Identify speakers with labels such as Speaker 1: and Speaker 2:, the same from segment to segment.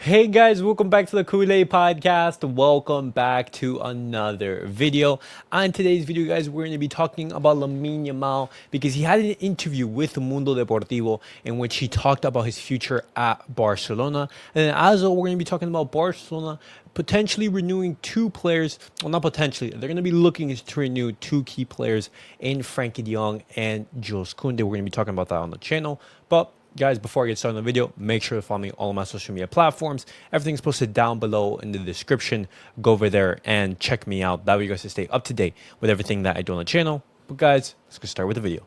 Speaker 1: Hey guys, welcome back to the Koundé podcast. Welcome back to another video. On today's video, guys, we're going to be talking about Lamine Yamal because he had an interview with Mundo Deportivo in which he talked about his future at Barcelona. And then as well, we're going to be talking about Barcelona potentially renewing two players. Well, not potentially. They're going to be looking to renew two key players in Frankie de Jong and Jules Koundé. We're going to be talking about that on the channel. But guys, before I get started on the video, make sure to follow me on all of my social media platforms. Everything's posted down below in the description. Go over there and check me out. That way you guys can stay up to date with everything that I do on the channel. But guys, let's get started with the video.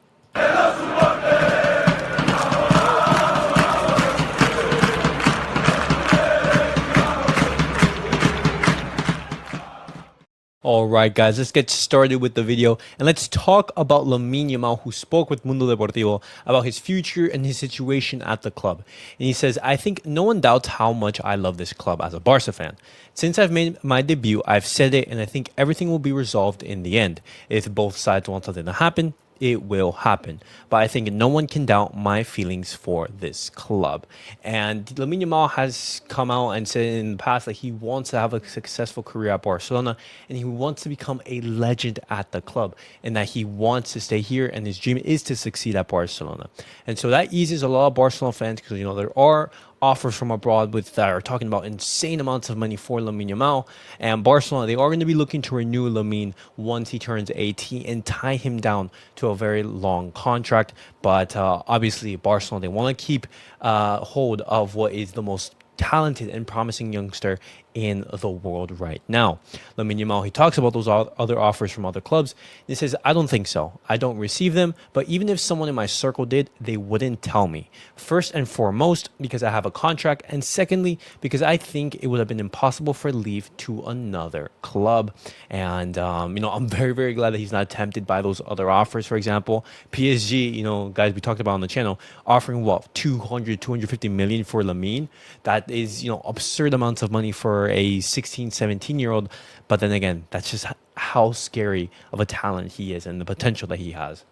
Speaker 1: All right, guys, let's get started with the video and let's talk about Lamine Yamal, who spoke with Mundo Deportivo about his future and his situation at the club. And he says, I think no one doubts how much I love this club as a Barca fan. Since I've made my debut, I've said it, and I think everything will be resolved in the end. If both sides want something to happen, it will happen. But I think no one can doubt my feelings for this club. And Lamine Yamal has come out and said in the past that he wants to have a successful career at Barcelona and he wants to become a legend at the club and that he wants to stay here and his dream is to succeed at Barcelona. And so that eases a lot of Barcelona fans because, there are offers from abroad that are talking about insane amounts of money for Lamine Yamal. And Barcelona, they are going to be looking to renew Lamine once he turns 18 and tie him down to a very long contract. But obviously, Barcelona, they want to keep hold of what is the most talented and promising youngster in the world right now. Lamine Yamal, he talks about those other offers from other clubs. He says, I don't think so. I don't receive them, but even if someone in my circle did, they wouldn't tell me. First and foremost, because I have a contract, and secondly, because I think it would have been impossible for leave to another club. And, I'm very, very glad that he's not tempted by those other offers. For example, PSG, guys, we talked about on the channel, offering what, 250 million for Lamine. That is, absurd amounts of money for a 16, 17-year-old. But then again, that's just how scary of a talent he is and the potential that he has.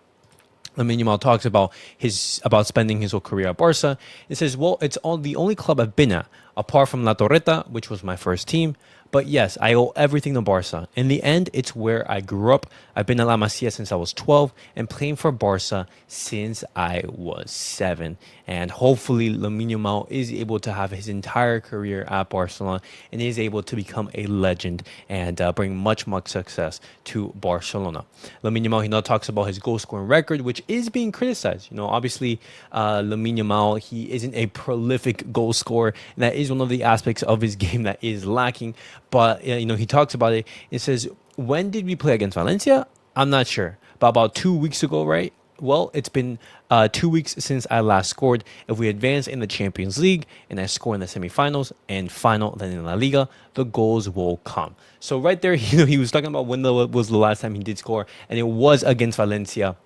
Speaker 1: Lamine Yamal talks about spending his whole career at Barca. It says, well, it's the only club I've been at, apart from La Torreta, which was my first team. But yes, I owe everything to Barca. In the end, it's where I grew up. I've been at La Masia since I was 12 and playing for Barca since I was 7. And hopefully, Lamine Yamal is able to have his entire career at Barcelona and is able to become a legend and bring much, much success to Barcelona. Lamine Yamal, he now talks about his goal scoring record, which is being criticized. Obviously, Lamine Yamal, he isn't a prolific goal scorer. And that is one of the aspects of his game that is lacking. But, he talks about it. It says, when did we play against Valencia? I'm not sure. But about 2 weeks ago, right? Well, it's been 2 weeks since I last scored. If we advance in the Champions League and I score in the semifinals and final, then in La Liga, the goals will come. So right there, he was talking about when was the last time he did score. And it was against Valencia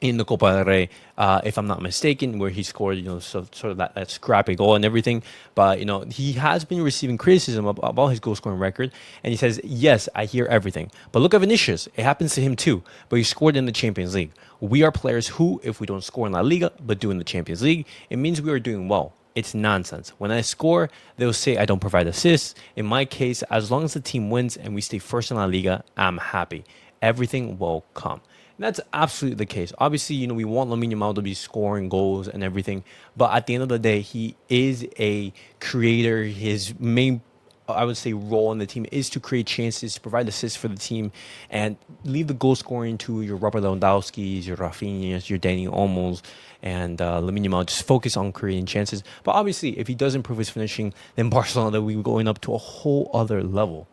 Speaker 1: in the Copa del Rey, if I'm not mistaken, where he scored, sort of that scrappy goal and everything. But, he has been receiving criticism about his goal scoring record. And he says, yes, I hear everything. But look at Vinicius. It happens to him too. But he scored in the Champions League. We are players who, if we don't score in La Liga, but do in the Champions League, it means we are doing well. It's nonsense. When I score, they'll say I don't provide assists. In my case, as long as the team wins and we stay first in La Liga, I'm happy. Everything will come. And that's absolutely the case. Obviously, we want Lamine Yamal to be scoring goals and everything. But at the end of the day, he is a creator. His main, I would say, role in the team is to create chances, to provide assists for the team, and leave the goal scoring to your Robert Lewandowski's, your Rafinha's, your Dani Olmo's, and Lamine Yamal. Just focus on creating chances. But obviously, if he does improve his finishing, then Barcelona will be going up to a whole other level.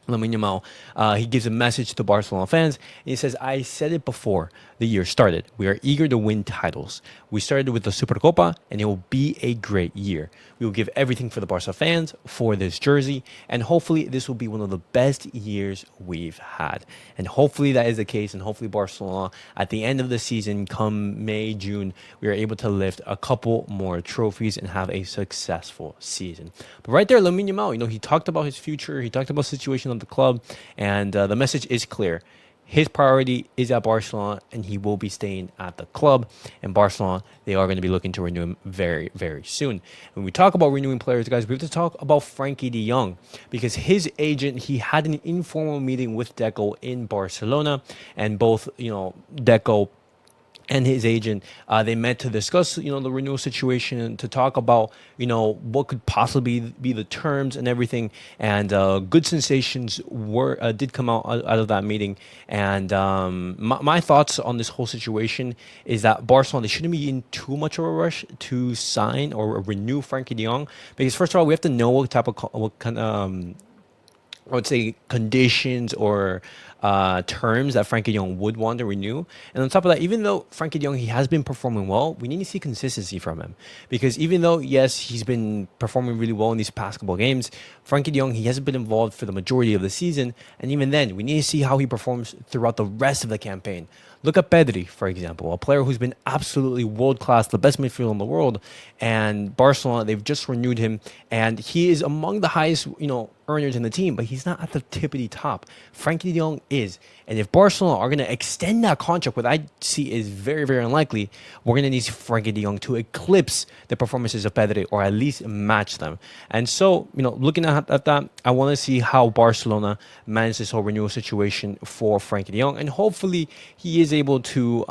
Speaker 1: Lamine Yamal, he gives a message to Barcelona fans. And he says, I said it before the year started. We are eager to win titles. We started with the Supercopa, and it will be a great year. We will give everything for the Barca fans, for this jersey, and hopefully this will be one of the best years we've had. And hopefully that is the case, and hopefully Barcelona, at the end of the season, come May, June, we are able to lift a couple more trophies and have a successful season. But right there, Lamine Yamal, he talked about his future. He talked about the situation of the club, and the message is clear. his priority is at Barcelona, and he will be staying at the club. And Barcelona, they are going to be looking to renew him very, very soon. When we talk about renewing players, guys, we have to talk about Frankie de Jong, because his agent, he had an informal meeting with Deco in Barcelona, and both, Deco and his agent, they met to discuss, the renewal situation, and to talk about, what could possibly be the terms and everything. And good sensations did come out of that meeting. And my thoughts on this whole situation is that Barcelona, they shouldn't be in too much of a rush to sign or renew Frankie de Jong, because first of all, we have to know what kind of I would say conditions or terms that Frankie de Jong would want to renew. And on top of that, even though Frankie de Jong, he has been performing well, we need to see consistency from him. Because even though, yes, he's been performing really well in these past couple of games, Frankie de Jong, he hasn't been involved for the majority of the season. And even then, we need to see how he performs throughout the rest of the campaign. Look at Pedri, for example, a player who's been absolutely world-class, the best midfielder in the world. And Barcelona, they've just renewed him. And he is among the highest, earners in the team, but he's not at the tippity top. Frankie de Jong is. And if Barcelona are going to extend that contract, what I see is very, very unlikely, we're going to need Frankie de Jong to eclipse the performances of Pedri, or at least match them. And so, looking at that, I want to see how Barcelona manage this whole renewal situation for Frankie de Jong. And hopefully he is able to,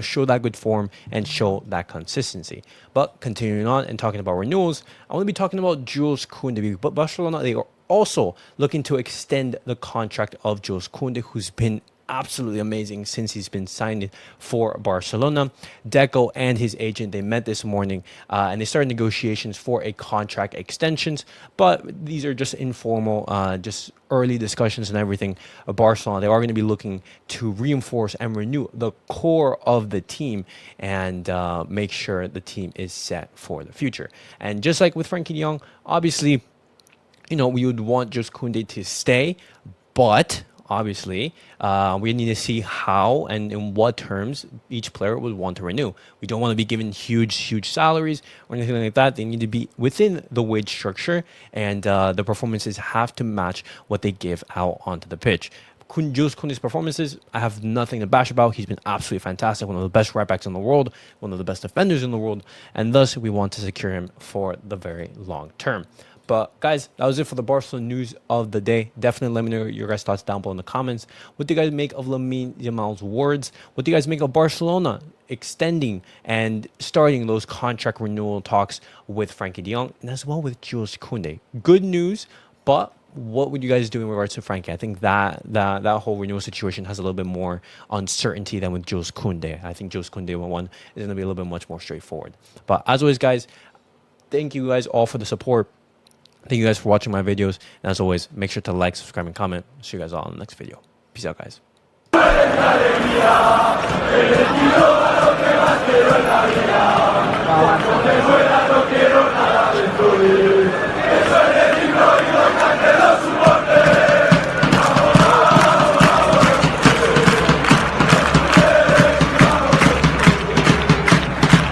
Speaker 1: show that good form and show that consistency. But continuing on and talking about renewals, I want to be talking about Jules Koundé. But Barcelona, they are also looking to extend the contract of Jules Koundé, who's been absolutely amazing since he's been signed for Barcelona. Deco and his agent, they met this morning and they started negotiations for a contract extensions, but these are just informal, just early discussions and everything. Barcelona, they are going to be looking to reinforce and renew the core of the team and make sure the team is set for the future. And just like with Frankie de Jong, obviously, we would want just Koundé to stay, but obviously, we need to see how and in what terms each player would want to renew. We don't want to be given huge salaries or anything like that. They need to be within the wage structure, and the performances have to match what they give out onto the pitch. Jules Koundé's performances, I have nothing to bash about. He's been absolutely fantastic, one of the best right backs in the world, one of the best defenders in the world, and thus we want to secure him for the very long term. But guys, that was it for the Barcelona news of the day. Definitely let me know your guys' thoughts down below in the comments. What do you guys make of Lamine Yamal's words? What do you guys make of Barcelona extending and starting those contract renewal talks with Frankie de Jong and as well with Jules Koundé? Good news, but what would you guys do in regards to Frankie? I think that whole renewal situation has a little bit more uncertainty than with Jules Koundé. I think Jules Koundé one is going to be a little bit much more straightforward. But as always, guys, thank you guys all for the support. Thank you guys for watching my videos. And as always, make sure to like, subscribe, and comment. See you guys all in the next video. Peace out, guys.